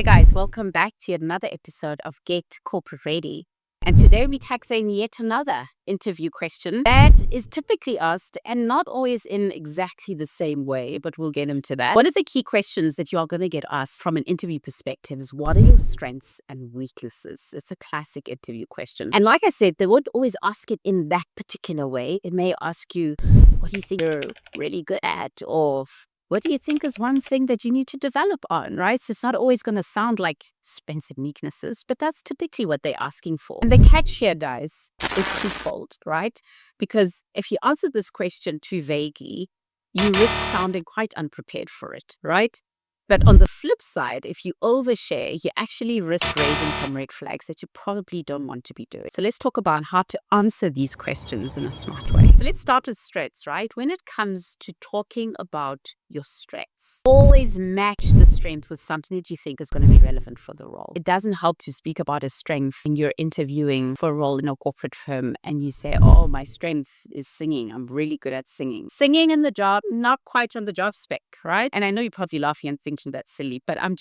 Hey guys, welcome back to another episode of Get Corporate Ready. And today we're tackling yet another interview question that is typically asked and not always in exactly the same way, but we'll get into that. One of the key questions that you are going to get asked from an interview perspective is, what are your strengths and weaknesses? It's a classic interview question. And like I said, they won't always ask it in that particular way. It may ask you, what do you think you're really good at? Or what do you think is one thing that you need to develop on, right? So it's not always going to sound like strengths and weaknesses, but that's typically what they're asking for. And the catch here, guys, is twofold, right? Because if you answer this question too vaguely, you risk sounding quite unprepared for it, right? But on the flip side, if you overshare, you actually risk raising some red flags that you probably don't want to be doing. So let's talk about how to answer these questions in a smart way. So let's start with strengths, right? When it comes to talking about your strengths, always match the strength with something that you think is going to be relevant for the role. It doesn't help to speak about a strength when you're interviewing for a role in a corporate firm and you say, oh, my strength is singing. I'm really good at singing. Singing in the job, not quite on the job spec, right? And I know you're probably laughing and thinking that's silly, but I'm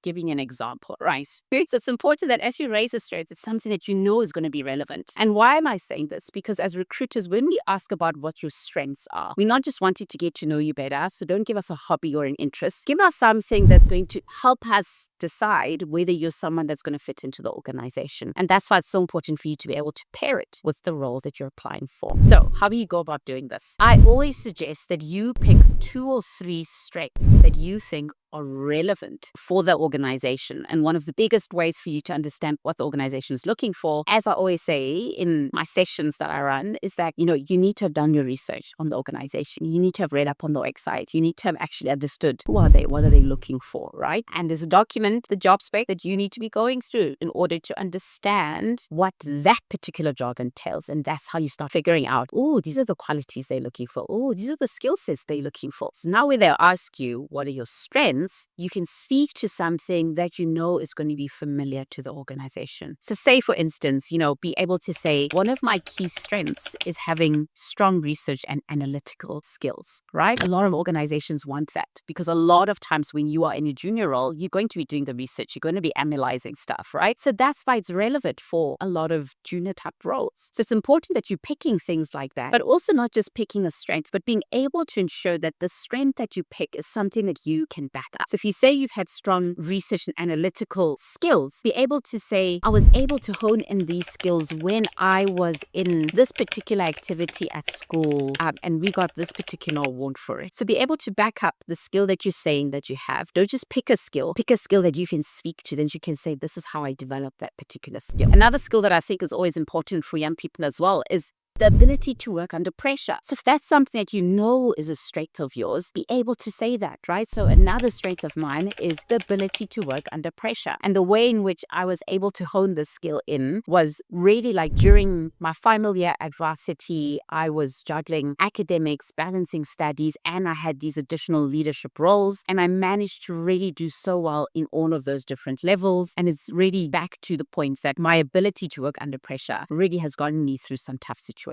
giving an example, right? So it's important that as you raise a strength, it's something that you know is going to be relevant. And why am I saying this? Because as recruiters, when we ask about what your strengths are, we're not just wanting to get to know you better. So don't give us a hobby or an interest. Give us something that's going to help us decide whether you're someone that's going to fit into the organization. And that's why it's so important for you to be able to pair it with the role that you're applying for. So how do you go about doing this? I always suggest that you pick 2 or 3 strengths that you think are relevant for the organization. And one of the biggest ways for you to understand what the organization is looking for, as I always say in my sessions that I run, is that, you need to have done your research on the organization. You need to have read up on the website. You need to have actually understood who are they, what are they looking for, right? And there's a document, the job spec, that you need to be going through in order to understand what that particular job entails. And that's how you start figuring out, oh, these are the qualities they're looking for. Oh, these are the skill sets they're looking for. So now when they ask you, what are your strengths? You can speak to something that you know is going to be familiar to the organization. So say, for instance, be able to say, one of my key strengths is having strong research and analytical skills, right? A lot of organizations want that because a lot of times when you are in a junior role, you're going to be doing the research, you're going to be analyzing stuff, right? So that's why it's relevant for a lot of junior type roles. So it's important that you're picking things like that, but also not just picking a strength, but being able to ensure that the strength that you pick is something that you can back up. So if you say you've had strong research and analytical skills, be able to say, I was able to hone in these skills when I was in this particular activity at school, and we got this particular award for it. So be able to back up the skill that you're saying that you have. Don't just pick a skill that you can speak to. Then you can say, this is how I developed that particular skill. Another skill that I think is always important for young people as well is the ability to work under pressure. So if that's something that you know is a strength of yours, be able to say that, right? So another strength of mine is the ability to work under pressure. And the way in which I was able to hone this skill in was really like during my final year at varsity, I was juggling academics, balancing studies, and I had these additional leadership roles. And I managed to really do so well in all of those different levels. And it's really back to the point that my ability to work under pressure really has gotten me through some tough situations.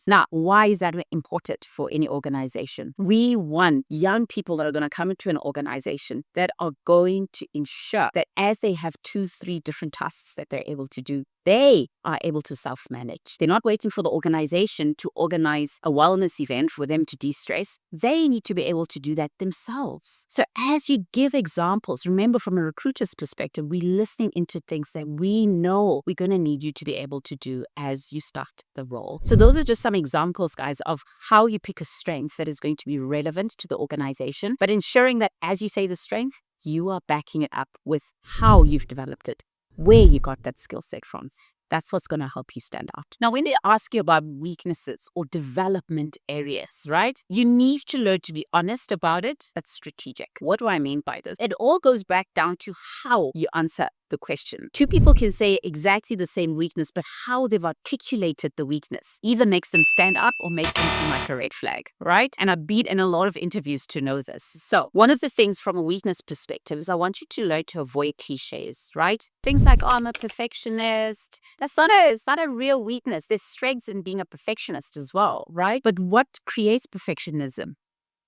Now, why is that important for any organization? We want young people that are going to come into an organization that are going to ensure that as they have 2, 3 different tasks that they're able to do, they are able to self-manage. They're not waiting for the organization to organize a wellness event for them to de-stress. They need to be able to do that themselves. So as you give examples, remember from a recruiter's perspective, we're listening into things that we know we're going to need you to be able to do as you start the role. So those are just some examples, guys, of how you pick a strength that is going to be relevant to the organization, but ensuring that as you say the strength, you are backing it up with how you've developed it, where you got that skill set from. That's what's going to help you stand out. Now, when they ask you about weaknesses or development areas, right, you need to learn to be honest about it, but strategic. What do I mean by this? It all goes back down to how you answer the question. 2 people can say exactly the same weakness, but how they've articulated the weakness either makes them stand up or makes them seem like a red flag, right? And I've been in a lot of interviews to know this. So one of the things from a weakness perspective is I want you to learn to avoid cliches, right? Things like, oh, I'm a perfectionist. It's not a real weakness. There's strengths in being a perfectionist as well, right? But what creates perfectionism?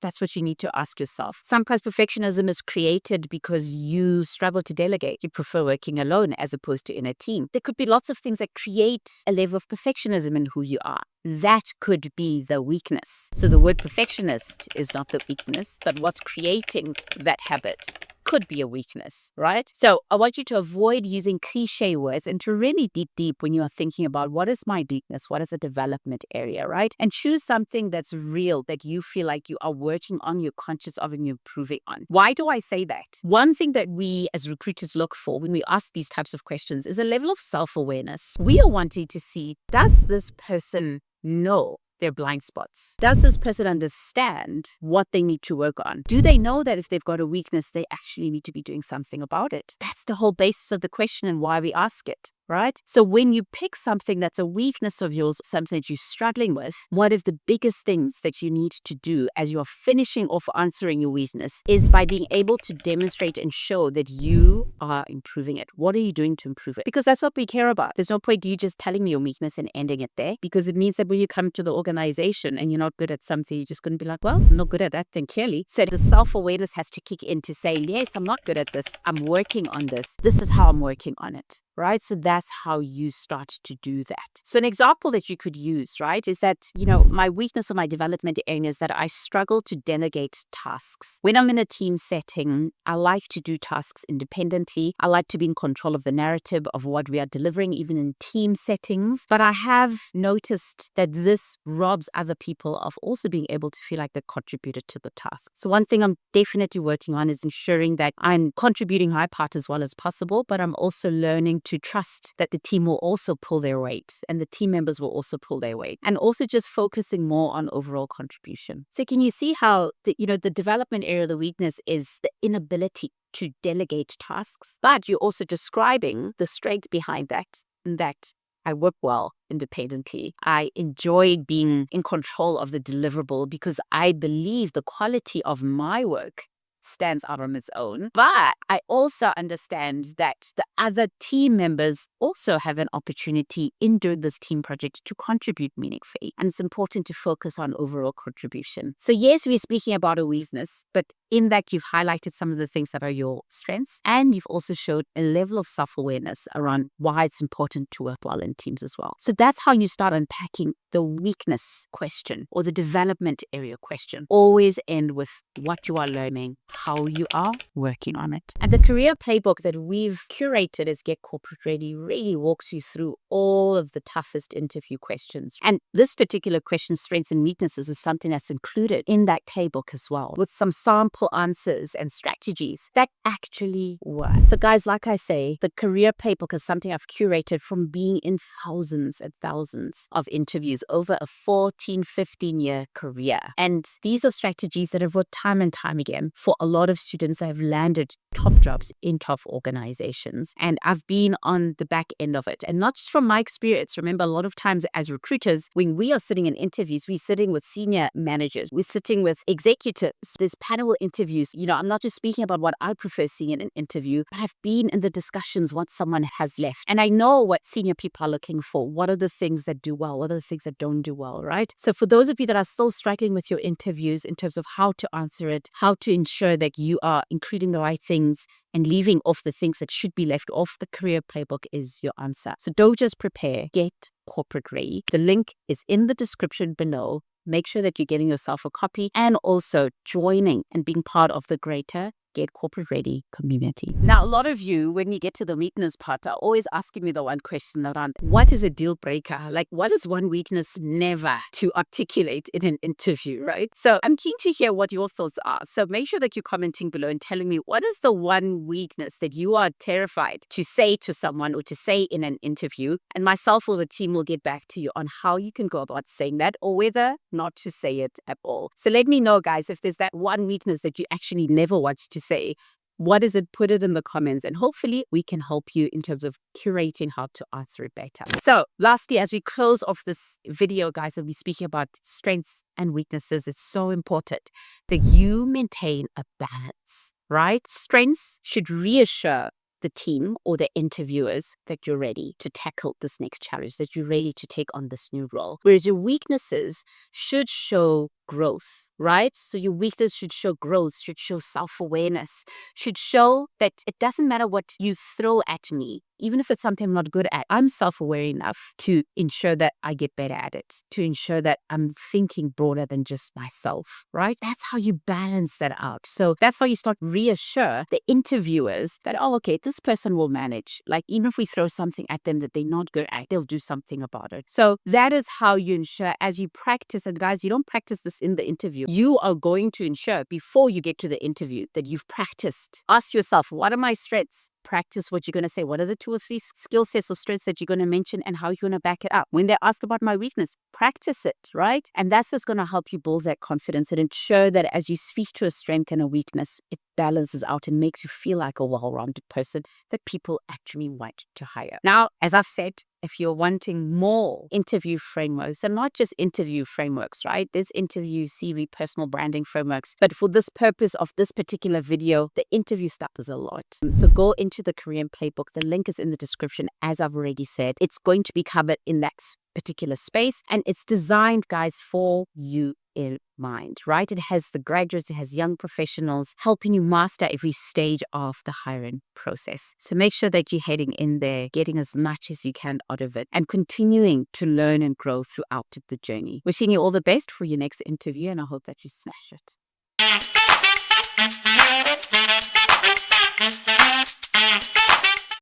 That's what you need to ask yourself. Sometimes perfectionism is created because you struggle to delegate. You prefer working alone as opposed to in a team. There could be lots of things that create a level of perfectionism in who you are. That could be the weakness. So the word perfectionist is not the weakness, but what's creating that habit could be a weakness, right? So I want you to avoid using cliche words and to really dig deep when you are thinking about what is my weakness, what is a development area, right? And choose something that's real, that you feel like you are working on, you're conscious of, and you're improving on. Why do I say that? One thing that we as recruiters look for when we ask these types of questions is a level of self-awareness. We are wanting to see, does this person know their blind spots? Does this person understand what they need to work on? Do they know that if they've got a weakness, they actually need to be doing something about it? That's the whole basis of the question and why we ask it, right? So when you pick something that's a weakness of yours, something that you're struggling with, one of the biggest things that you need to do as you're finishing off answering your weakness is by being able to demonstrate and show that you are improving it. What are you doing to improve it? Because that's what we care about. There's no point you just telling me your weakness and ending it there, because it means that when you come to the organization and you're not good at something, you're just going to be like, well, I'm not good at that thing, clearly. So the self-awareness has to kick in to say, yes, I'm not good at this. I'm working on this. This is how I'm working on it, right? So that's how you start to do that. So an example that you could use, right, is that, my weakness or my development area is that I struggle to delegate tasks. When I'm in a team setting, I like to do tasks independently. I like to be in control of the narrative of what we are delivering, even in team settings. But I have noticed that this robs other people of also being able to feel like they contributed to the task. So one thing I'm definitely working on is ensuring that I'm contributing my part as well as possible, but I'm also learning to trust that the team will also pull their weight and the team members will also pull their weight, and also just focusing more on overall contribution. So can you see how the development area of the weakness is the inability to delegate tasks, but you're also describing the strength behind that, and that I work well independently. I enjoy being in control of the deliverable because I believe the quality of my work stands out on its own. But I also understand that the other team members also have an opportunity in doing this team project to contribute meaningfully. And it's important to focus on overall contribution. So yes, we're speaking about a weakness, but in that you've highlighted some of the things that are your strengths, and you've also showed a level of self-awareness around why it's important to work well in teams as well. So that's how you start unpacking the weakness question or the development area question. Always end with what you are learning, how you are working on it. And the career playbook that we've curated as Get Corporate Ready really walks you through all of the toughest interview questions. And this particular question, strengths and weaknesses, is something that's included in that playbook as well, with some sample answers and strategies that actually work. So guys, like I say, the career playbook is something I've curated from being in thousands and thousands of interviews over a 14-15 year career. And these are strategies that have worked time and time again for a lot of students that have landed top jobs in top organizations. And I've been on the back end of it. And not just from my experience. Remember, a lot of times as recruiters, when we are sitting in interviews, we're sitting with senior managers, we're sitting with executives, there's panel interviews. I'm not just speaking about what I prefer seeing in an interview, but I've been in the discussions once someone has left. And I know what senior people are looking for. What are the things that do well? What are the things that don't do well, right? So for those of you that are still struggling with your interviews in terms of how to answer it, how to ensure that you are including the right things and leaving off the things that should be left off, the career playbook is your answer. So don't just prepare, get corporate ready. The link is in the description below. Make sure that you're getting yourself a copy and also joining and being part of the greater Get Corporate Ready community. Now, a lot of you, when you get to the weakness part, are always asking me the one question around what is a deal breaker? Like, what is one weakness never to articulate in an interview, right? So I'm keen to hear what your thoughts are. So make sure that you're commenting below and telling me what is the one weakness that you are terrified to say to someone or to say in an interview. And myself or the team will get back to you on how you can go about saying that or whether not to say it at all. So let me know, guys, if there's that one weakness that you actually never want to say. What is it? Put it in the comments, and hopefully we can help you in terms of curating how to answer it better. So lastly, as we close off this video, guys, and we're speaking about strengths and weaknesses, it's so important that you maintain a balance, right? Strengths should reassure the team or the interviewers that you're ready to tackle this next challenge, that you're ready to take on this new role. Whereas your weaknesses should show growth, right? So your weakness should show growth, should show self-awareness, should show that it doesn't matter what you throw at me, even if it's something I'm not good at, I'm self-aware enough to ensure that I get better at it, to ensure that I'm thinking broader than just myself, right? That's how you balance that out. So that's how you start reassure the interviewers that, oh, okay, this person will manage. Like, even if we throw something at them that they're not good at, they'll do something about it. So that is how you ensure as you practice. And guys, you don't practice this in the interview. You are going to ensure before you get to the interview that you've practiced. Ask yourself, what are my strengths? Practice what you're going to say. What are the 2 or 3 skill sets or strengths that you're going to mention and how you're going to back it up? When they ask about my weakness, practice it, right? And that's what's going to help you build that confidence and ensure that as you speak to a strength and a weakness, it balances out and makes you feel like a well-rounded person that people actually want to hire. Now, as I've said, if you're wanting more interview frameworks, and not just interview frameworks, right? There's interview, CV, personal branding frameworks. But for this purpose of this particular video, the interview stuff is a lot. So go into the Career Playbook. The link is in the description. As I've already said, it's going to be covered in that particular space. And it's designed, guys, for you in mind, right? It has the graduates, it has young professionals helping you master every stage of the hiring process. So make sure that you're heading in there, getting as much as you can out of it, and continuing to learn and grow throughout the journey. Wishing you all the best for your next interview, and I hope that you smash it.